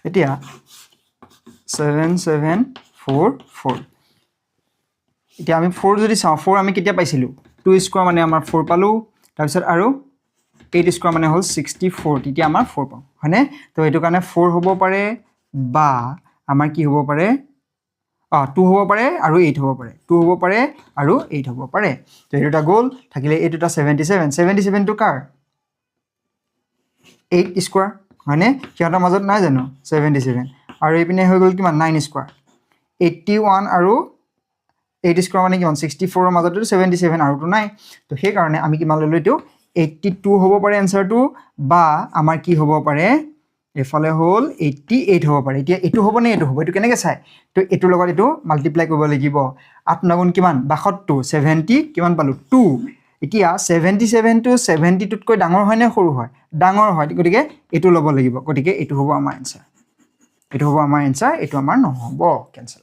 এতিয়া 7744 এতিয়া আমি 4 যদি চাওঁ 4 আমি কেতিয়া পাইছিলোঁ 2 স্কোয়াৰ মানে আমাৰ 4 পালোঁ তাৰপিছত আৰু 8 স্কোয়াৰ মানে হ'ল 64 তেতিয়া আমাৰ 4 পাওঁ হয়নে তো এইটো কাৰণে 4 হ'ব পাৰে বা আমাৰ কি হ'ব পাৰে 2 হ'ব পাৰে আৰু 8 হ'ব পাৰে 2 হ'ব পাৰে আৰু 8 হ'ব পাৰে তো এই দুটা গ'ল থাকিলে এই দুটা 77 টো কাৰ 8 স্কোয়াৰ হয়নে সিহঁতৰ মাজত নাই জানো 77 আৰু এইপিনে হৈ গ'ল কিমান 9 স্কোয়াৰ 81 আৰু 8 স্কোয়াৰ মানে কিমান 64 ৰ মাজত 77 আৰু তো নাই তো সেই কাৰণে আমি কিমান ললো এটো 82 হ'ব পাৰে আনসাৰটো বা আমাৰ কি হ'ব পাৰে এফালে হ'ল 88 হ'ব পাৰে এতিয়া এটো হ'ব নে এটো হ'ব এটো কেনেকৈ চাই তো এটোৰ লগত এটো মাল্টিপ্লাই কৰিব লাগিব 8 9 গুণ কিমান 72 70 কিমান পালো 2 এতিয়া 77 টো 72 তকৈ ডাঙৰ হয় নে সৰু হয় ডাঙৰ হয় গতিকে এটো ল'ব লাগিব গতিকে এটো হ'ব আমাৰ আনসাৰ এটো হ'ব আমাৰ আনসাৰ এটো আমাৰ নহ'ব কেনসেল